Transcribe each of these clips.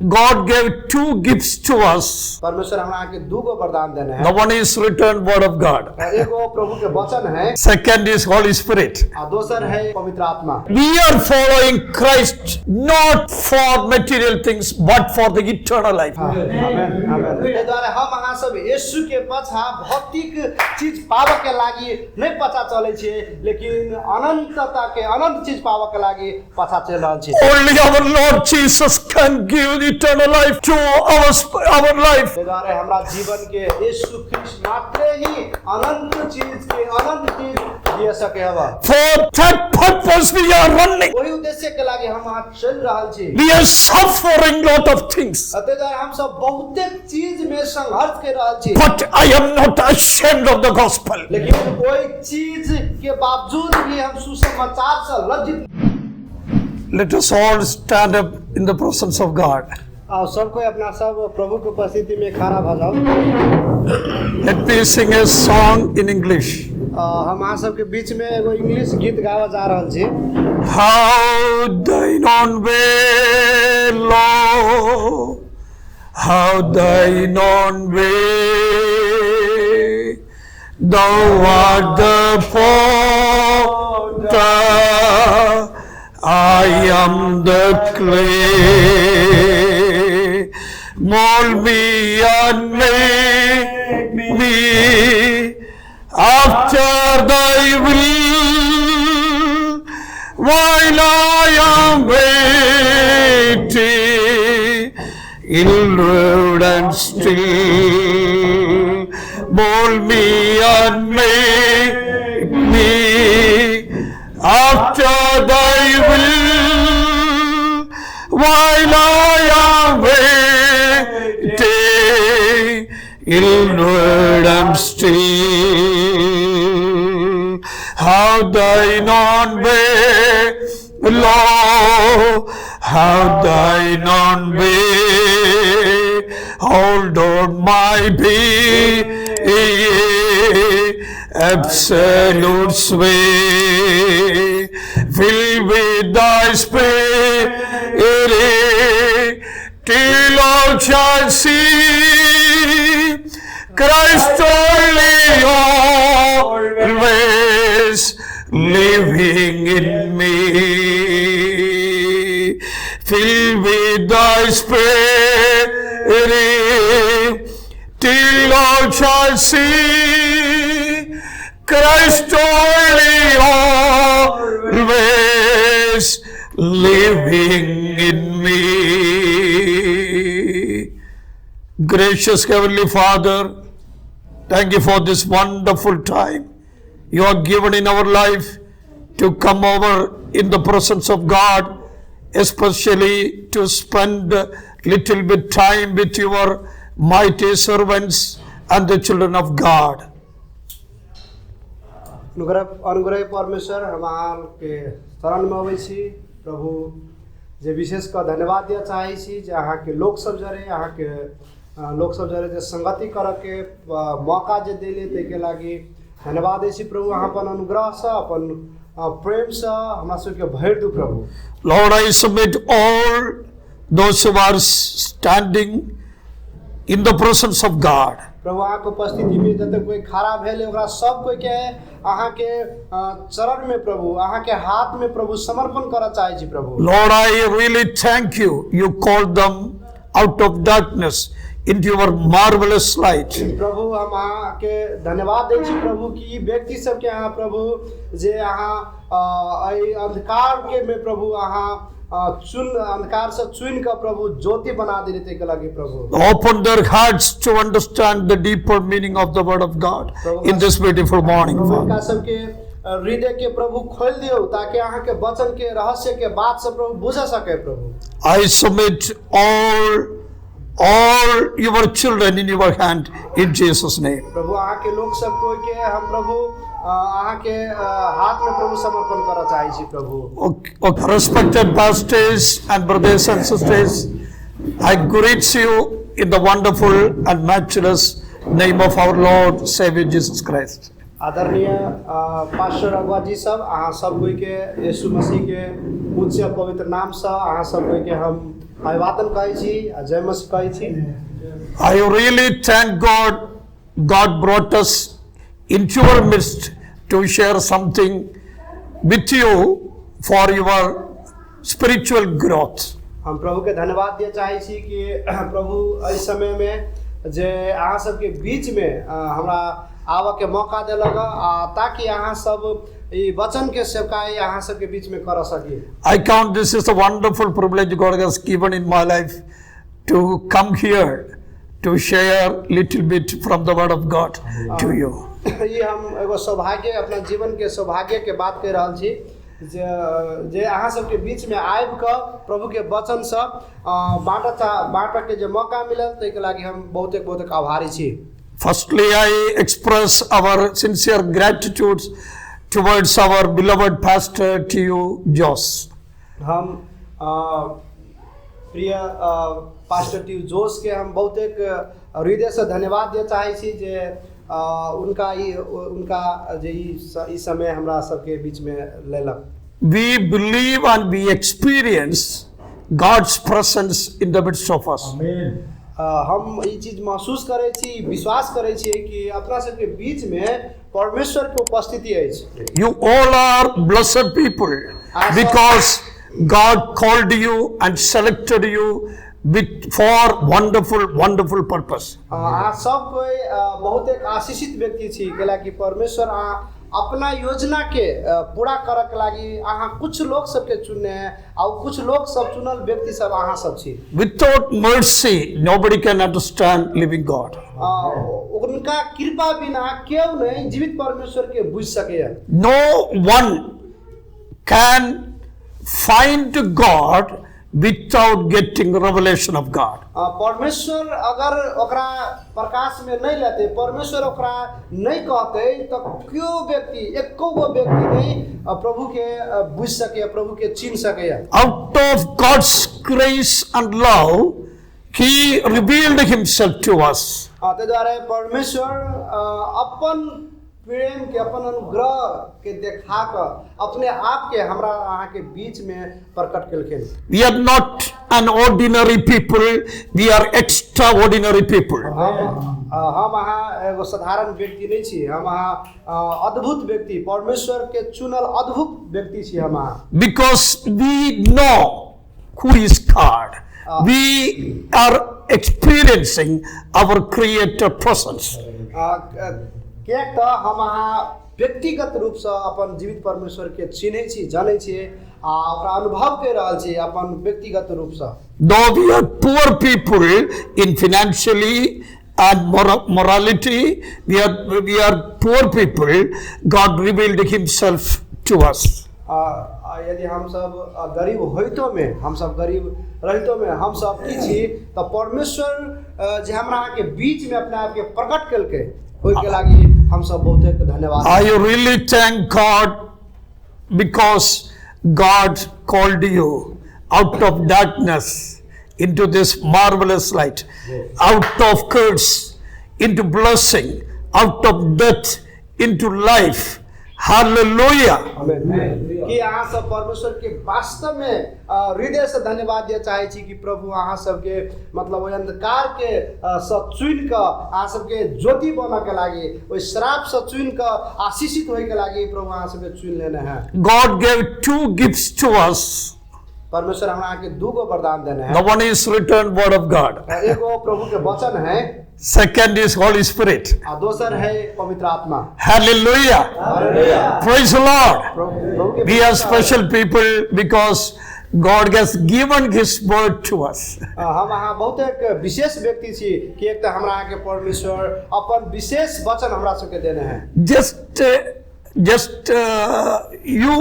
God gave two gifts to us. परमेश्वर हमरा के दो गो वरदान देने हैं। The one is written word of God. एक वो प्रभु के वचन है। Second is Holy Spirit. दूसर है पवित्र आत्मा। We are following Christ not for material things but for the eternal life. आमेन आमेन। ए द्वारा हम अहाँ सब यीशु के पछा भौतिक चीज पावे के लागि नहीं पछा चले छे, लेकिन अनंतता के अनंत चीज पावे के लागि पछा चल रहल छे। Only our Lord Jesus can give eternal life to our life. ए द्वारा हमरा जीवन के यीशु ख्रिस्ट मात्र ही अनंत चीज दिए सके हवा। For that purpose we are running. वही उद्देश्य के लागि हम आज चल रहल छी। We are suffering lot of things. अते द्वारा हम सब बहुते चीज में संघर्ष कर रहल छी। But I am not ashamed of the gospel. लेकिन कोई चीज के बावजूद भी हम सुसमाचार से लज्जित। Let us all stand up in the presence of God. आओ सबको अपना सब प्रभु की उपस्थिति में खड़ा भ जाओ। Let me sing a song in English. हम आ सब के बीच में एगो इंग्लिश गीत गावा जा रहल छी। How thine own way, Lord, how thine own way, thou art the potter, I am the clay, mold me and make me after thy will, while I am waiting, inward and still, mold me and make me after thy will, while I am waiting, inward and still. How thine own way, Lord, how thine own way, hold on my being, absolute sway, fill with thy spirit, till all shall see Christ only always living in me. Fill with thy spirit, till all shall see Christ only always living in me. Gracious Heavenly Father, thank you for this wonderful time you are given in our life to come over in the presence of God, especially to spend little bit time with your mighty servants and the children of God. अनुग्रह परमेश्वर हमार के शरण में अबै छी प्रभु जे विशेष का धन्यवाद दिया चाहे छी जे अहाँ के लोक सब जरे अहाँ के लोक सब जरे जे संगति करे के मौका जे देले ते के लागि धन्यवाद दै छी प्रभु। अहाँ अपन अनुग्रह से अपन प्रेम से हमरा सब के भर दू प्रभु। Lord, I submit all those who are standing in the presence of God. प्रभु अहाँ के उपस्थिति में जते कोई खड़ा भेले ओकरा सब कोई के अहाँ के चरण में प्रभु अहाँ के हाथ में प्रभु समर्पण करऽ चाहे छी प्रभु। Lord, I really thank you. You called them out of darkness into your marvelous light. प्रभु हम अहाँ के धन्यवाद दै छी प्रभु कि व्यक्ति सब के अहाँ प्रभु जे अहाँ अंधकार के में प्रभु अहाँ अंधकार से चुन का प्रभु ज्योति बना देने के लगे प्रभु। Open their hearts to understand the deeper meaning of the word of God in this beautiful morning. का सबके हृदय के प्रभु खोल दियो ताकि अहाँ के वचन के रहस्य के बात से प्रभु बुझ सके प्रभु। I submit all your children in your hand in Jesus' name. प्रभु अहाँ के लोग सब को के हम प्रभु अहाँ के हाथ में प्रभु समर्पण करऽ चाहे छी प्रभु। Respected pastors and brothers and sisters, I greet you in the wonderful and matchless name of our Lord Savior Jesus Christ. आदरणीय पास्टर अगुआ जी सब अहाँ सब कोई के यीशु मसीह के उच्च पवित्र नाम से अहाँ सब कोई के हम अभिवादन कहै छी आ जय मसीह कहै छी। I really thank God. God brought us into our midst to share something with you for your spiritual growth. हम प्रभु के धन्यवाद दिए चाहे छी कि प्रभु एहि समय में जे अहाँ सबके बीच में हमरा आवा के मौका देलक ताकि अहाँ सब ई वचन के सेवकाई अहाँ सबके बीच में कर सकी। I count this is a wonderful privilege God has given in my life to come here to share little bit from the word of God to you. ये हम एगो सौभाग्य अपना जीवन के सौभाग्य के बात कह रहल छी जे अहाँ सबके बीच में आबि क प्रभु के वचन सब बाँट के जे मौका मिलल तै के लागि हम बहुत आभारी छी। Firstly, I express our sincere gratitude towards our beloved pastor T.U. Joss. हम प्रिय पास्टर टी जोस के हम बहुत हृदय से धन्यवाद दिए चाहे छी जे उनका जे इस समय हमरा सबके बीच में लेलक। We believe and we experience God's presence in the midst of us. Amen. हम ये चीज महसूस करे छी विश्वास करे छी कि अपना सबके बीच में परमेश्वर के उपस्थिति है। You all are blessed people because God called you and selected you for wonderful purpose. आप सब कोई बहुत एक आशीषित व्यक्ति छी केला कि परमेश्वर अपना योजना के पूरा करे के लागि अहाँ कुछ लोग सबके चुनने हैं और कुछ लोग सब चुनल व्यक्ति सब अहाँ सब छी। Without mercy, nobody can understand living God. उनका कृपा बिना क्यों नहीं जीवित परमेश्वर के बुझ सके। No one can find God without getting revelation of God. परमेश्वर अगर ओकरा प्रकाश में नहीं लेते परमेश्वर ओकरा नहीं कहते तो क्यों व्यक्ति एको गो व्यक्ति नहीं प्रभु के बुझ सके प्रभु के चिन्ह सके। Out of God's grace and love, He revealed Himself to us. ते द्वारा परमेश्वर अपन प्रेम के अपन अनुग्रह के देखा कर अपने आप के हमरा अहाँ के बीच में प्रकट केलखिन। We are not an ordinary people, we are extraordinary people. हम अहाँ एगो साधारण व्यक्ति नहीं छी हम अहाँ अद्भुत व्यक्ति परमेश्वर के चुनल अद्भुत व्यक्ति छी हम अहाँ। Because we know who is God. We are experiencing our Creator presence. कियाक त हम अहाँ व्यक्तिगत रूप से अपन जीवित परमेश्वर के चिन्है छी जानै छी ओकरा अनुभव कर रहल छी अपन व्यक्तिगत रूप से। Though we are poor people in financially and morality, we are poor people, God revealed Himself to us. यदि हम सब गरीब होइतो में हम सब गरीब रहितो में हम सब की छी त परमेश्वर जे हमरा के बीच में अपने आप के प्रकट केलकै ओइ के लागि हम सब बहुत धन्यवाद। I really thank God because God called you out of darkness into this marvelous light, out of curse into blessing, out of death into life. Hallelujah. कि अहाँ सब परमेश्वर के वास्तव में हृदय से धन्यवाद दिए चाहे छी कि प्रभु अहाँ सबके मतलब ओइ अंधकार के सब चुन क अहाँ सबके ज्योति बन के लागि ओइ श्राप से चुन क आशीषित होय के लागि प्रभु अहाँ सबके चुन लेने हैं। God gave two gifts to us. परमेश्वर हमरा के दो गो वरदान देने हैं। The one is written word of God. एगो प्रभु के वचन है। Second is Holy Spirit. दूसर है पवित्र आत्मा। Hallelujah. Hallelujah. Praise the Lord. We are special people because God has given His word to us. हम यहाँ बहुत एक विशेष व्यक्ति छी कि एक तो हमरा के परमेश्वर अपन विशेष वचन हमरा सबके देने हैं। You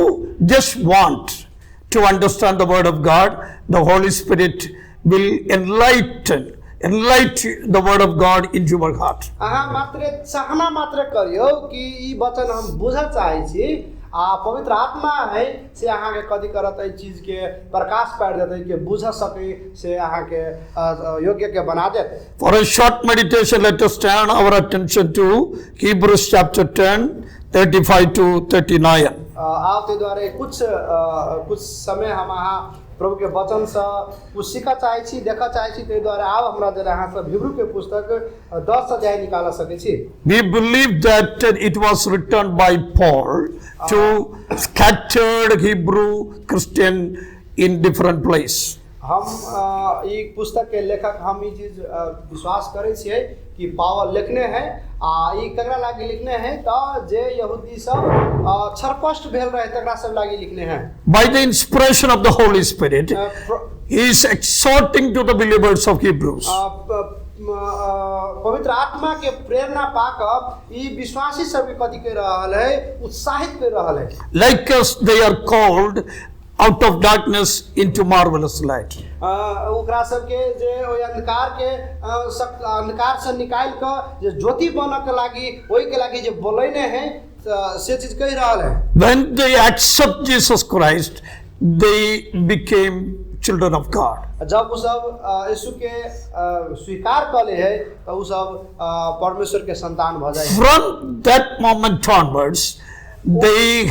just want to understand the word of God. The Holy Spirit will enlighten the word of God into your heart. मात्र चाहना मात्र करियो कि ई वचन हम बुझा चाहे छी पवित्र आत्मा है से अहाँ के कथी करत है चीज के प्रकाश पाड़ देते कि बुझ सके से अहाँ के योग्य के बना दे। For a short meditation, let us turn our attention to Hebrews chapter 10, 35 to 39. आपके द्वारा कुछ समय हम प्रभु के वचन से कुछ सीखा चाहे छी देखा चाहे छी ते द्वारा आब हमरा जरा अहाँ सब हिब्रू के पुस्तक 10 अध्याय निकाल सके छी। We believe that it was written by Paul to scattered Hebrew Christian in different place. हम ई पुस्तक के लेखक हम ई चीज विश्वास करे छियै कि पावल लिखने हैं ई ककरा लागी लिखने हैं त जे यहूदी सब छरपष्ट भेल रहे तकरा सब लागी लिखने हैं। By the inspiration of the Holy Spirit, he is exhorting to the believers of Hebrews. पवित्र आत्मा के प्रेरणा पाकर ई विश्वासी सब के कथि कर रहल है, उत्साहित कर रहल है। Like us, they are called out of darkness into marvelous light. ओकरा सब के जे ओइ अंधकार के अंधकार से निकाल के जे ज्योति बनक के लागी ओइ के लागी जे बोलैने है से चीज कह रहल है। When they accept Jesus Christ, they became children of God. जब वो सब यीशु के स्वीकार कर ले है तो वो सब परमेश्वर के संतान भ जाए। From that moment onwards, they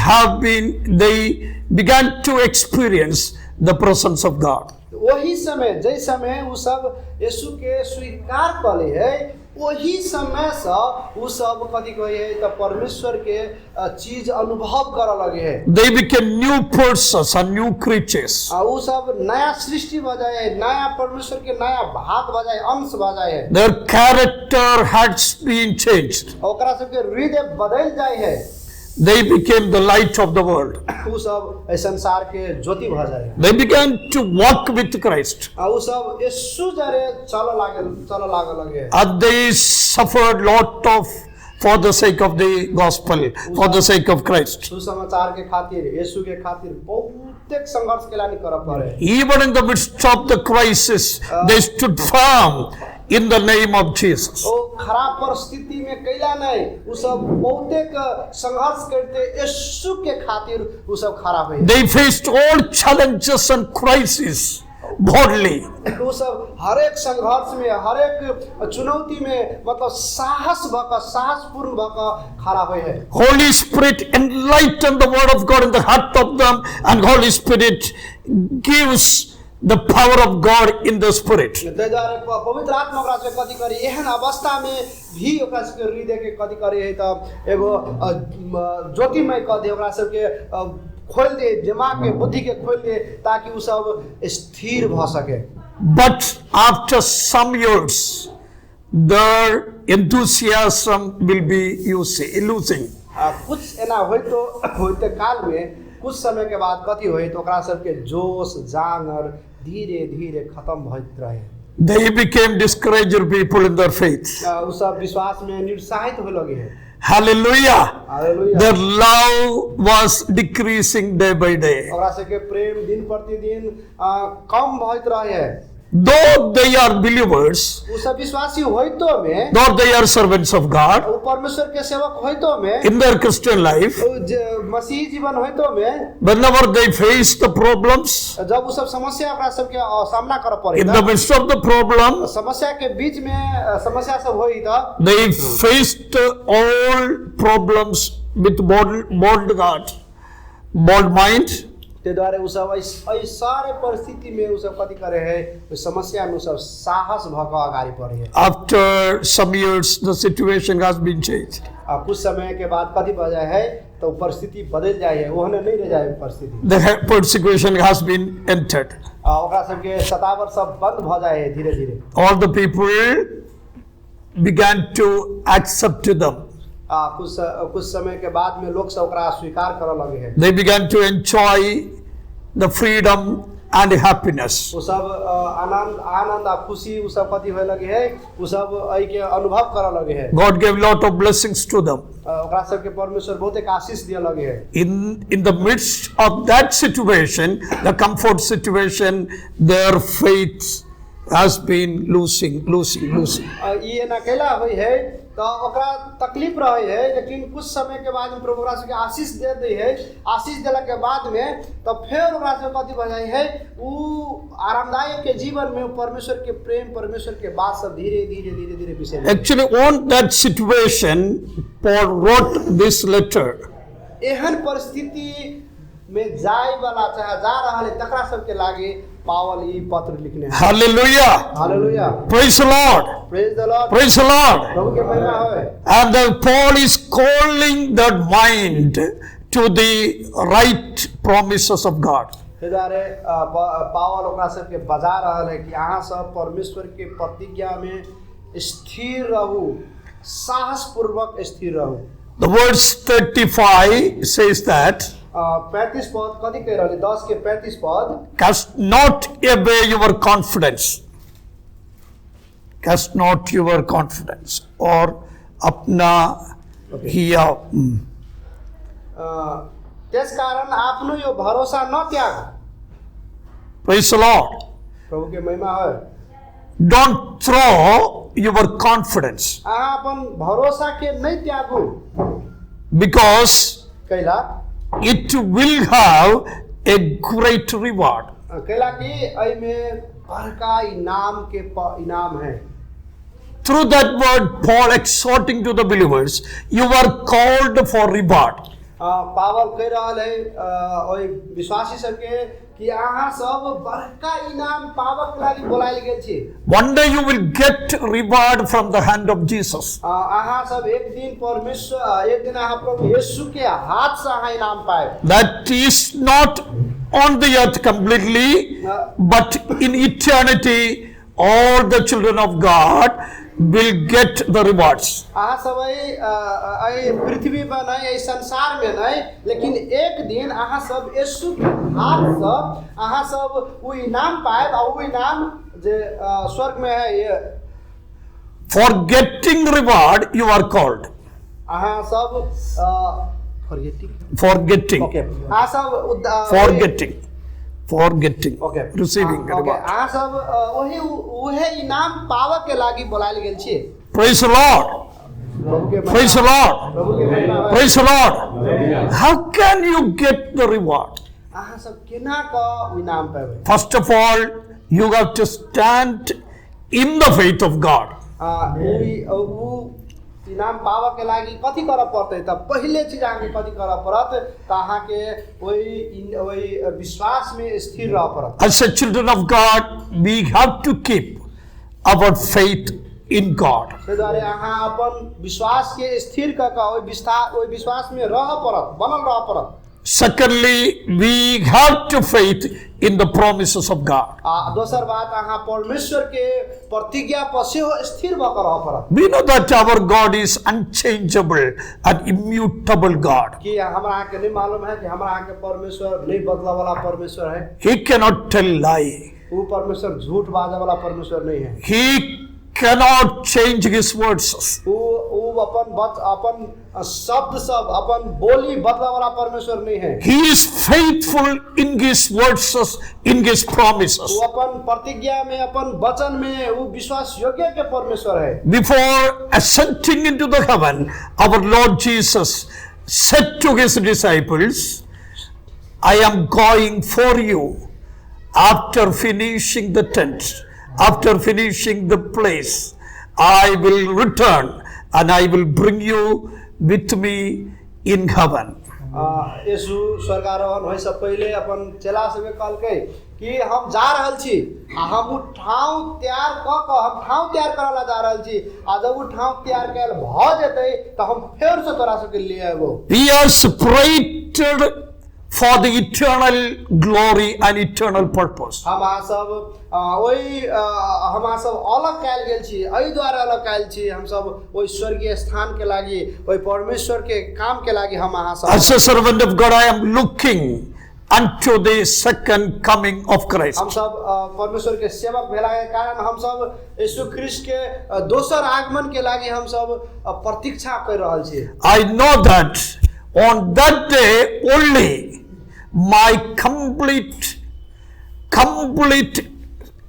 began to experience the presence of God. वही समय जै समय वो सब यीशु के स्वीकार कर ले है वही समय से वो सब कथि कहे है तो परमेश्वर के चीज अनुभव कर लगे है। They became new persons and new creatures. वो सब नया सृष्टि बजाए नया परमेश्वर के नया भाग बजाए अंश बजाए है। Their character has been changed. ओकरा सब के हृदय बदल जाए है। They became the light of the world. वो सब संसार के ज्योति भ जाए। They began to walk with Christ. वो सब यीशु जरे चल लगे। And they suffered lot of for the sake of the gospel, for the sake of Christ. सुसमाचार के खातिर यीशु के खातिर बहुत संघर्ष के लानी कर पड़े। Even in the midst of the crisis, they stood firm in the name of Jesus. ओ खराब परिस्थिति में कैला नहीं वो सब बहुत संघर्ष करते यीशु के खातिर वो सब खड़ा हुए। They faced all challenges and crises boldly. वो सब हर एक संघर्ष में हर एक चुनौती में मतलब साहसपूर्ण भक खड़ा हुए हैं। Holy Spirit enlightened the word of God in the heart of them, and Holy Spirit gives the power of God in the spirit. पवित्र आत्मा ओकरा से कथि करी एहन अवस्था में भी ओकरा से हृदय के कथि करी है त एगो ज्योतिमय क दे ओकरा सब के खोल दे दिमाग के बुद्धि के खोल दे ताकि वो सब स्थिर भ सके। But after some years, their enthusiasm will be losing. कुछ एना होते काल में कुछ समय के बाद कथि होई तो ओकरा सब के जोश जांगर धीरे धीरे खत्म भइत रहे। They became discouraged people in their faith. वो सब विश्वास में निरुत्साहित हो लगे हैं। Hallelujah. Hallelujah. Their love was decreasing day by day. ओकरा सब के प्रेम दिन प्रतिदिन कम भइत रहे है। Though they are believers, वो सब विश्वासी होइतो में though they are servants of God, वो परमेश्वर के सेवक होइतो में in their Christian life, मसीही जीवन होइतो में whenever they face the problems, जब वो सब समस्या ओकरा सब के सामना कर पड़े in the midst of the problem, समस्या के बीच में समस्या सब होई त they faced all problems with bold heart, bold mind. ते द्वारा उ सब ऐ सारे परिस्थिति में उ सब कथि करे है उस समस्या में उ सब साहस भक अगाडि बढ़े है। After some years, the situation has been changed. कुछ समय के बाद कथि भ जाए है तो परिस्थिति बदल जाए है ओहने नहीं रह जाए परिस्थिति। The persecution has been entered. ओकरा सब के सतावर सब बंद भ जाए है धीरे धीरे। All the people began to accept them. कुछ समय के बाद में लोग सब ओकरा स्वीकार करे लगे हैं। They began to enjoy the freedom and happiness. वो सब आनंद खुशी वो सब कथि होए लगे है वो सब आई के अनुभव करे लगे है। God gave lot of blessings to them. ओकरा सब के परमेश्वर बहुत एक आशीष दिया लगे है। In the midst of that situation, the comfort situation, their faith has been losing. ये न केला होई है तो ओकरा तकलीफ रहे है लेकिन कुछ समय के बाद में प्रभु ओकरा से आशीष दे दी है। आशीष देला के बाद में तो फिर ओकरा से कथि बजाई है वो आरामदायक के जीवन में परमेश्वर के प्रेम परमेश्वर के बात सब धीरे विषय। Actually, on that situation, Paul wrote this letter. एहन परिस्थिति में जाए वाला चाहे जा रहल है तकरा सबके लागे पावल ई पत्र लिखने हैं। Hallelujah. Hallelujah, Praise the Lord. Praise the Lord, Praise the Lord. प्रभु के महिमा होए। And the Paul is calling that mind to the right promises of God. ते द्वारे पावल ओकरा सबके बजा रहल है कि अहाँ सब परमेश्वर के प्रतिज्ञा में स्थिर रहू, साहस पूर्वक स्थिर रहू। The verse 35 says that 35 पद कथी कह रहल है? 10 के 35 पद, cast not away your confidence. Cast not your confidence. और अपना हिया त्यस कारण आफ्नो यो भरोसा न त्याग। Praise the Lord. प्रभु के महिमा होए। Don't throw your confidence अहाँ अपन भरोसा के नहीं त्यागू, because Kaila it will have a great reward. कैला कि एमे बड़का इनाम के इनाम है। Through that word, Paul exhorting to the believers, you are called for reward. पावल कह रहल है ओइ विश्वासी सबके कि अहाँ सब बड़का इनाम पावक के लागि बोलाइल गेल छी। One day you will get reward from the hand of Jesus. अहाँ सब एक दिन अहाँ प्रभु यीशु के हाथ से अहाँ इनाम पाए। That is not on the earth completely, but in eternity, all the children of God will get the rewards. अहाँ सब पृथ्वी पर नहीं, ये संसार में नहीं, लेकिन एक दिन अहाँ सब यीशु के हाथ से अहाँ सब वो इनाम पाए, और वो इनाम जे स्वर्ग में है। ये For getting reward, you are called. अहाँ सब Forgetting. ओके, अहाँ सब Forgetting. Okay, Receiving reward. अहाँ सब वही इनाम पावे के लागि बोलाइल गेल छी। Praise the Lord. प्रभु के Praise the Lord. प्रभु के महिमा। Praise the Lord. How can you get the reward? अहाँ सब केना का इनाम पावे? First of all, you have to stand in the faith of God. वो इनाम पावे के लागि कथी करऽ पड़तै? त पहिले चीज अहाँके कथी करऽ पड़त? त अहाँके ओइ विश्वास में स्थिर रह पड़त। As a children of God, we have to keep our faith in God. ते द्वारे अहाँ अपन विश्वास के स्थिर क के ओइ विश्वास में रह पड़त, बनल रह पड़त। Secondly, we have to faith in the promises of God. दोसर बात, अहाँ परमेश्वर के प्रतिज्ञा पर सेहो स्थिर भऽ रह पड़त। We know that our God is unchangeable and immutable God. कि हमरा अहाँके नहीं मालूम है कि हमरा अहाँके परमेश्वर नहीं बदला वाला परमेश्वर है। He cannot tell lie. वो परमेश्वर झूठ बाजे वाला परमेश्वर नहीं है। He cannot change his words. वो अपन शब्द सब अपन बोली बदला वाला परमेश्वर नहीं है। He is faithful in his words, in his promises. वो अपन प्रतिज्ञा में, अपन वचन में वो विश्वास योग्य के परमेश्वर है। Before ascending into the heaven, our Lord Jesus said to his disciples, I am going for you. After finishing the tent, after finishing the place, I will return and I will bring you with me in heaven. यीशु स्वर्गारोहण होय से पहले अपन चेला सबके कहलकै कि हम जा रहल छी, हम ठाव तैयार हम ठाव तैयार करला जा रहल छी। आ जब वो ठाव तैयार कैल भ जेतै त हम फेर से तोरा सबके लिए आबो। We are separated for the eternal glory and eternal purpose. हम सब अलग कैल गेल छी, एहि द्वारा अलग कैल छी। हम सब ओइ स्वर्गीय स्थान के लागि, ओइ परमेश्वर के काम के लागि हम सब। As a servant of God, I am looking unto the second coming of Christ. हम सब परमेश्वर के सेवक भेला के कारण हम सब यीशु ख्रिस्ट के दोसर आगमन के लागि हम सब प्रतीक्षा कर रहल छी। I know that on that day only my complete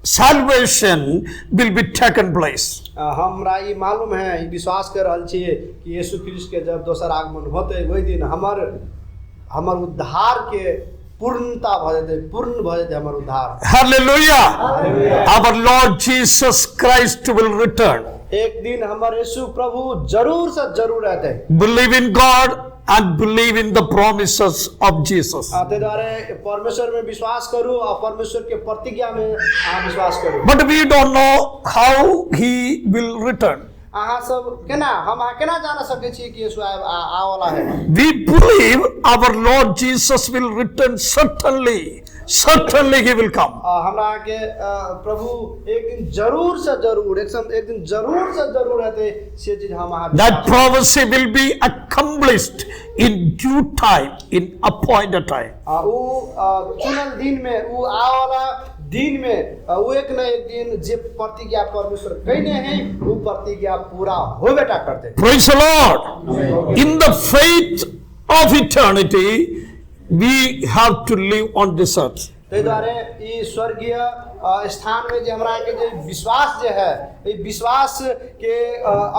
salvation will be taken place. हमरा ई मालूम है, ई विश्वास कर रहल छी कि यीशु ख्रिस्ट के जब दोसर आगमन होते वही दिन हमर उद्धार के पूर्णता भ जेतै, पूर्ण भ जेतै हमर उद्धार। Hallelujah. Our Lord Jesus Christ will return. एक दिन हमर यीशु प्रभु जरूर से जरूर आते। Believe in God and believe in the promises of Jesus. त्यही द्वारा परमेश्वर में विश्वास करूँ और परमेश्वर के प्रतिज्ञा में विश्वास करूँ। But we don't know how he will return. अहाँ सब केना हम केना जान सकै छी कि यीशु आवाला है। We believe our Lord Jesus will return certainly. Certainly he will come. हमरा के प्रभु एक दिन जरूर से जरूर एक दिन जरूर से जरूर रहते से चीज हम That prophecy will be accomplished in due time, in appointed time. वो चुनल दिन में वो आवाला दिन में वो एक न एक दिन जे प्रतिज्ञा परमेश्वर कहने हैं वो प्रतिज्ञा पूरा होबेटा करते। Praise the Lord. In the faith of eternity, we have to live on this earth. त्यही द्वारा ये स्वर्गीय स्थान में जो हमरा के जो विश्वास जो है ये विश्वास के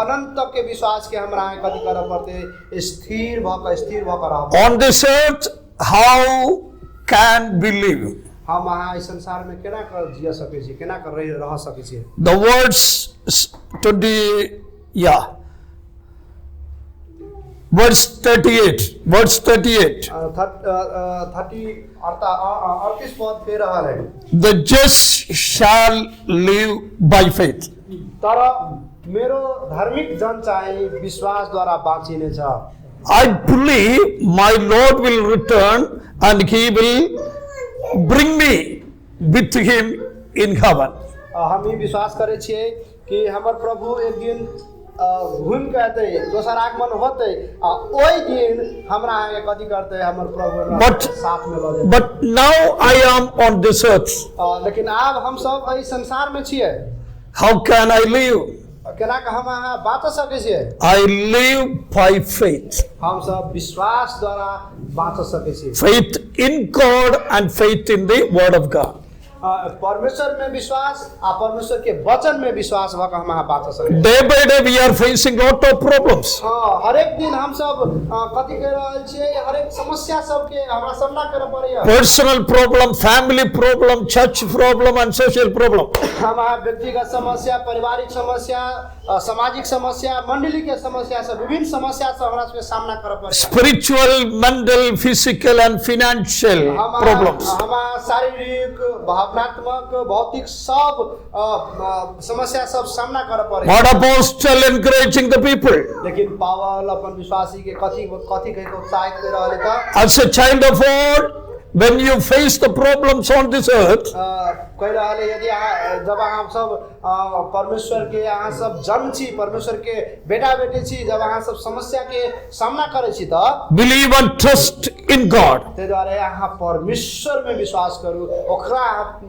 अनंत तक के विश्वास के हमरा कथी करऽ पड़ते स्थिर भकर रहब। On this earth, how can we live? हम वहाँ इस संसार में केना कर जिया सकै छी, केना कर रह सकै छी। The words 20, verse 38. 38 पद पे रहल है। The just shall live by faith. तर मेरो धार्मिक जन चाहिँ विश्वास द्वारा बाँचिने छ। I believe my Lord will return and he will bring me with him in heaven. हम ये विश्वास करे छियै कि हमर प्रभु एक दिन घूम के आते दोसर आगमन होते ओई दिन हमरा आगे कथी करते हमर प्रभु साथ में ल जाते। But now I am on this earth. लेकिन अब हम सब एहि संसार में छियै। How can I live? केना के हम बाँच सकै छियै? I live by faith. हम सब विश्वास द्वारा बाँच सकै छियै। Faith in God and faith in the word of God. परमेश्वर में विश्वास परमेश्वर के वचन में विश्वास भक हम बाँच सकै। Day by day we are facing lot of problems. हर एक दिन हम सब कथी कर रहल छियै हर एक समस्या सब के हमरा सामना करऽ पड़ैया। Personal problem, family problem, church problem and social problem. हम व्यक्तिगत समस्या, पारिवारिक समस्या, सामाजिक समस्या, मंडली के समस्या सब विभिन्न समस्या से हमरा सबके सामना करऽ पड़ैया। Spiritual, mental, physical and financial problems. हम शारीरिक, भावनात्मक, भौतिक सब समस्या सब सामना करऽ पड़ैया। What apostle encouraging the people? लेकिन पावल अपन विश्वासी के कथी कह के उत्साहित कर रहल है। As a child of God, when you face the problems on this earth, कह रहल है यदि जब हम सब परमेश्वर के यहाँ सब जन छी, परमेश्वर के बेटा बेटी छी, जब यहाँ सब समस्या के सामना करे छी त believe and trust in God. ते द्वारा यहाँ परमेश्वर में विश्वास करू, ओकरा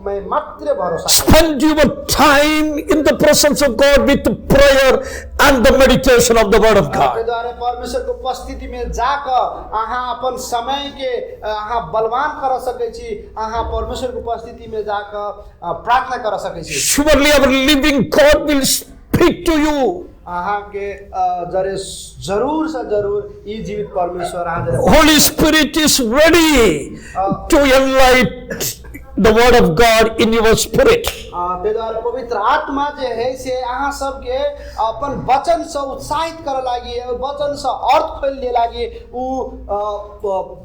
में मात्र भरोसा। Spend your time in the presence of God with prayer and the meditation of the word of ते God. द्वारा परमेश्वर के उपस्थिति में जाकर यहाँ अपन समय के यहाँ बलवान कर सकै छी, यहाँ परमेश्वर के उपस्थिति में जाकर प्रार्थना कर सकै छी। Surely our living God will speak to you. यहाँ के जरे जरूर से जरूर ये जीवित परमेश्वर Holy Spirit is ready to enlighten the word of God in your spirit. ते द्वारा पवित्र आत्मा जे है से यहाँ सबके अपन वचन से उत्साहित करे लागी, वचन से अर्थ खोलने लागी उ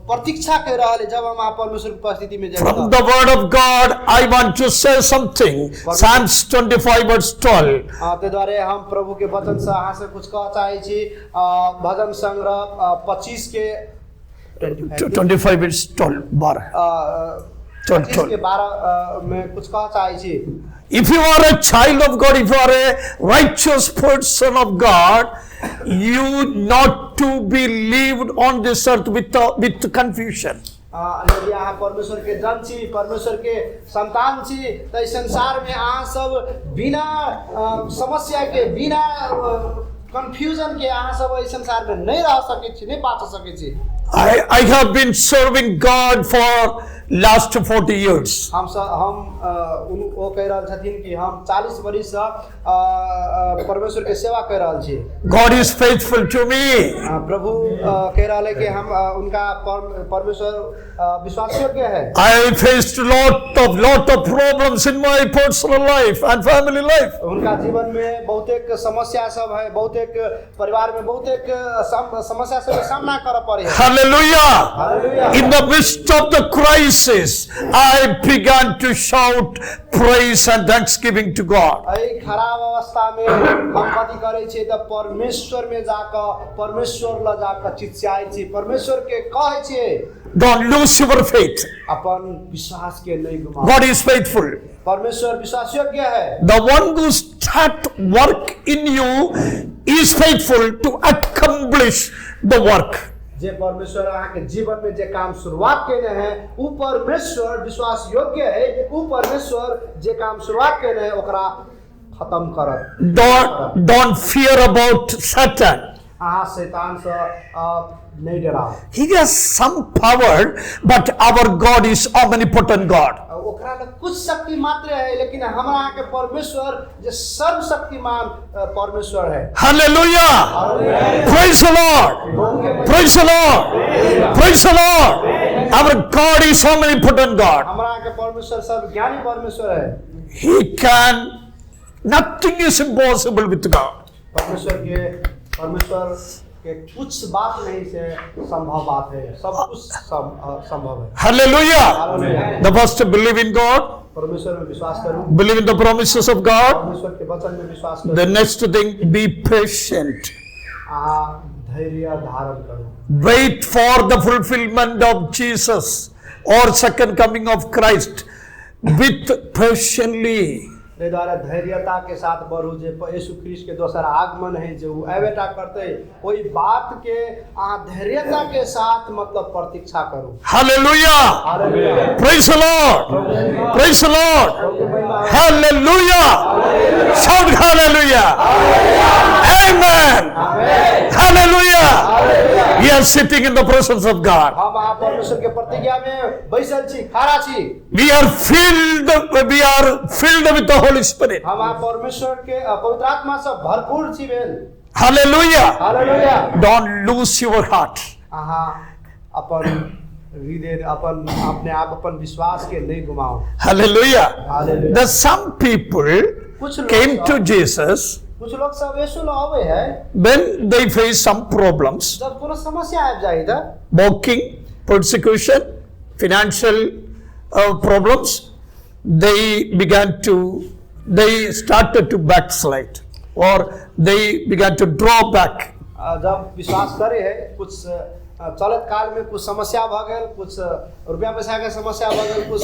प्रतीक्षा कर रहल है जब हम परमेश्वर की उपस्थिति में जाते। From the word of God, I want to say something. Psalms 25 verse 12. ते द्वारा हम प्रभु के वचन से यहाँ से कुछ कह चाहे छी। भजन संग्रह 25 के 25 verse 12. 25 के 12 में कुछ कह चाहे छी। If you are a child of God, if you are a righteous person of God, you not to be lived on this earth with confusion. यदि यहाँ परमेश्वर के जन छी, परमेश्वर के संतान छी, तो इस संसार में यहाँ सब बिना समस्या के, बिना कंफ्यूजन के यहाँ सब इस संसार में नहीं रह सके छी, नहीं बाँच सके छी। I have been serving God for last 40 years. वो कह रहल छथिन कि हम 40 वर्ष से परमेश्वर के सेवा कर रहल छी। God is faithful to me. प्रभु कह रहल है कि हम उनका परमेश्वर विश्वास योग्य है। I faced lot of problems in my personal life and family life. उनका जीवन में बहुत एक समस्या सब है, बहुत एक परिवार में बहुत एक समस्या से सामना कर पड़े। Hallelujah. In the midst of the crisis, I began to shout praise and thanksgiving to God. ऐ खराब अवस्था में हम कथी करे छे त परमेश्वर में जाकर परमेश्वर ल जाकर चिल्लाए छी, परमेश्वर के कहे छे Don't lose your faith. अपन विश्वास के नहीं गुमाओ। God is faithful. परमेश्वर विश्वास योग्य है। The one who start work in you is faithful to accomplish the work. जे परमेश्वर आके जीवन में जे काम शुरुआत केने हैं उ परमेश्वर विश्वास योग्य है। उ परमेश्वर जे काम शुरुआत केने है ओकरा खत्म करत। Don't fear about Satan. शैतान से नहीं डराओ। He has some power, but our God is omnipotent God. ओकरा ल कुछ शक्ति मात्र है, लेकिन हमरा के परमेश्वर जे सर्वशक्तिमान परमेश्वर है। Hallelujah! Praise the Lord! Praise the Lord! Praise the Lord! Our God is omnipotent God. हमरा के परमेश्वर सर्वज्ञानी परमेश्वर है। He can. Nothing is impossible with God. परमेश्वर के कुछ बात नहीं से संभव बात है, सब कुछ संभव है। Hallelujah! The first to believe in God. परमेश्वर में विश्वास करो। Believe in the promises of God. परमेश्वर के वचन में विश्वास करो। The next thing, be patient. धैर्य धारण करो। Wait for the fulfillment of Jesus or second coming of Christ with patiently. ते द्वारा धैर्यता के साथ बढ़ू जे यीशु ख्रीष्ट के दोसर आगमन है जो एवेटा करते कोई बात के धैर्यता के साथ मतलब प्रतीक्षा करो। Hallelujah! Praise the Lord! Praise the Lord! Hallelujah! Shout hallelujah! Amen! Hallelujah! We are sitting in the presence of God. हम आप परमेश्वर के प्रतिज्ञा में बैसल छी, खड़ा छी। We are filled with the Holy Spirit. हम आप परमेश्वर के पवित्र आत्मा से भरपूर छी बेल। Hallelujah! Hallelujah! Don't lose your heart. अपन हृदय अपन अपने आप अपन विश्वास के नहीं गुमाओ। Hallelujah! Hallelujah! The some people came to Jesus कुछ लोग सब यीशु ल आवे है when they face some problems, जब कोनो समस्या आ जाए था, mocking, persecution, financial problems, they started to backslide or they began to draw back. जब विश्वास करे है कुछ चलत काल में कुछ समस्या भ गेल, कुछ रुपया पैसा के समस्या भ गेल, कुछ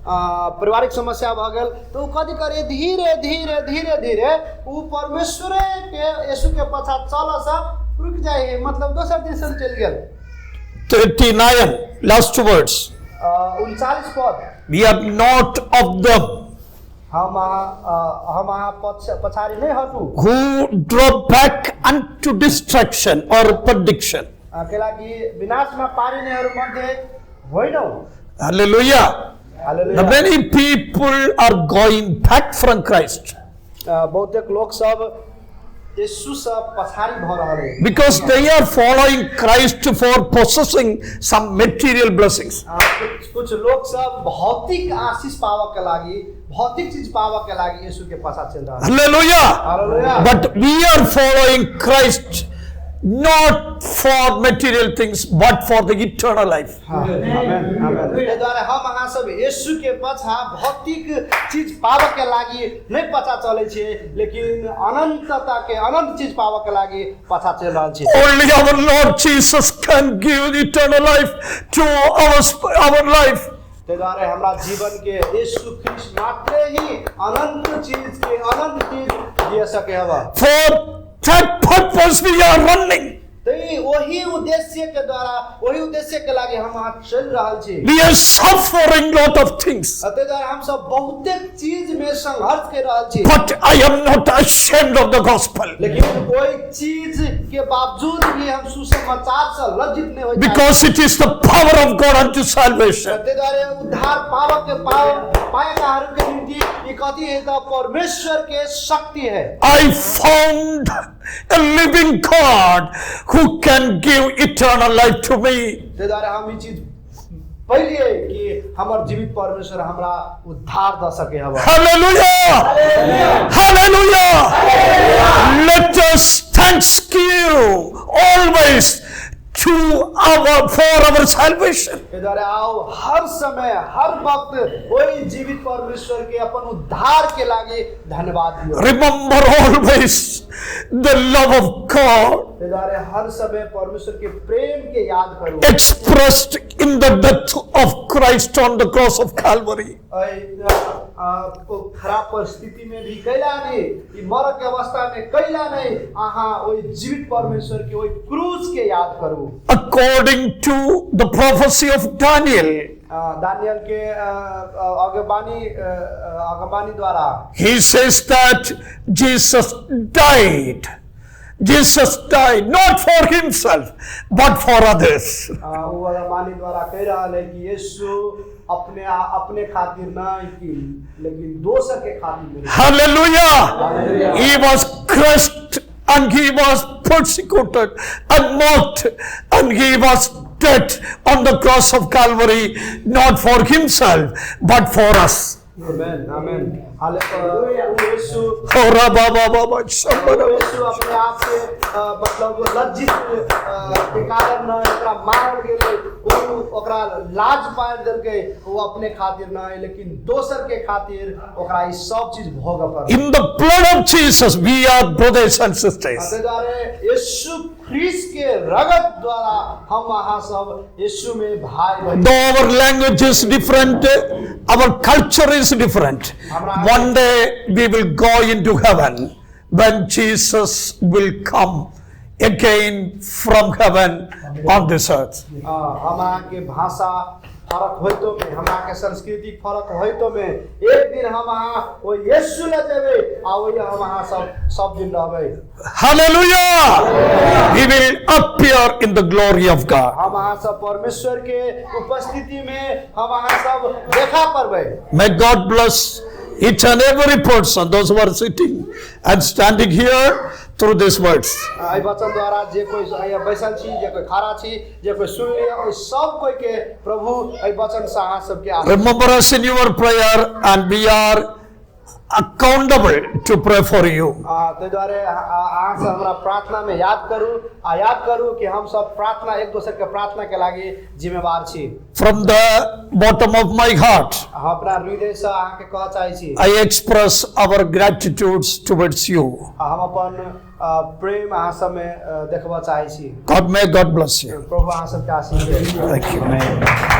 पारिवारिक समस्या भ गेल, तो कथी करे धीरे धीरे धीरे धीरे उ परमेश्वर के यीशु के पछा चलस रुक जाए, मतलब दोसर दिशा चल गेल। 39 last words. 39 पद। We are not of them हम पछाड़ी नहीं हटू who draw back unto destruction or perdition. केलाकी विनाश में पारी नेहरू मध्ये होइनौ। Hallelujah! The many people are going back from Christ बहुतेक लोग सब यीशु से पछाड़ी भ रहल है because they are following Christ for possessing some material blessings. कुछ लोग सब भौतिक आशीष पावा के लागि, भौतिक चीज पावा के लागि यीशु के पाछा चल रहा है। Hallelujah! But we are following Christ not for material things but for the eternal life. आमेन। द्वारा हम अहाँ सब यीशु के पछा भौतिक चीज पावा के लागि नहीं पछा चले छे, लेकिन अनंतता के अनंत चीज पावा के लागि पछा चल रहल छे। Only our Lord Jesus can give eternal life to our life. ते द्वारा हमरा जीवन के यीशु ख्रीष्ट मात्र ही अनंत चीज दे सके हवा। For that purpose we are running. वही उद्देश्य के द्वारा वही उद्देश्य के लागि हम आज चल रहल छी। We are suffering lot of things. ते द्वारा हम सब बहुतेक चीज में संघर्ष कर रहल छी। But I am not ashamed of the gospel. लेकिन कोई चीज के बावजूद भी हम सुसमाचार से लज्जित नहीं होते because it is the power of God unto salvation. त्यही उद्धार पाएकाहरू के निम्ति ये कति है त परमेश्वर के शक्ति है I found a living God who can give eternal life to me. त्यही हम ये चीज पहिले कि हमार जीवित परमेश्वर हमरा उद्धार द सके अब Hallelujah! Hallelujah! Let us thanksgive always to for our salvation. त्यही आओ हर समय हर वक्त वही जीवित परमेश्वर के अपन उद्धार के लागि धन्यवाद दियो Remember always the love of God त्यही हर समय परमेश्वर के प्रेम के याद करू expressed in the death of Christ on the cross of Calvary. खराब परिस्थिति में भी कैला नहीं ये मरक के अवस्था में कैला नहीं आहा वही जीवित परमेश्वर के वही क्रूस के याद करू According to the prophecy of Daniel, Daniel के अगवानी द्वारा he says that Jesus died. Jesus died not for himself but for others. वो अगवानी द्वारा कह रहा है कि यीशु अपने खातिर नहीं कि लेकिन दोसर के खातिर Hallelujah! He was crushed and he was persecuted and mocked and he was dead on the cross of Calvary, not for himself but for us. Amen. Amen. Hallelujah यीशु यीशु अपने आप से मतलब लज्जित के कारण न एकरा मार गेले ओकरा लाज पार देलके वो अपने खातिर न लेकिन दोसर के खातिर ओकरा ई सब चीज भोग पर In the blood of Jesus we are brothers and sisters. यीशु ख्रीस्त के रगत द्वारा हम वहां सब यीशु में भाई बहन Though our language is different, our culture is different. One day we will go into heaven when Jesus will come again from heaven on this earth. हमारा के भाषा फरक होय तो में हमारा के संस्कृति फरक होय तो में एक दिन हम वहां वो यीशु ले जेबे आ वो हम वहां सब दिन रहबे Hallelujah! We will appear in the glory of God. हम वहां सब परमेश्वर के उपस्थिति में हम वहां सब देखा परबे May God bless each and every person, those who are sitting and standing here through these words. आई वचन द्वारा जे कोई बैसल छी जे कोई खड़ा छी जे कोई सुन लिया ओ सब कोई के प्रभु आई वचन से अहाँ सब के Remember us in your prayer and we are accountable to pray for you. ते द्वारे अहाँ से हमरा प्रार्थना में याद करू कि हम सब प्रार्थना एक दूसरे के प्रार्थना के लागि जिम्मेवार छी From the bottom of my heart, हम अपना हृदय से अहाँ के कह चाहै छी I express our gratitude towards you. हम अपन प्रेम अहाँ सब में देखबा चाहै छी God may God bless you. प्रभु अहाँ सब के आशीष दे Thank you.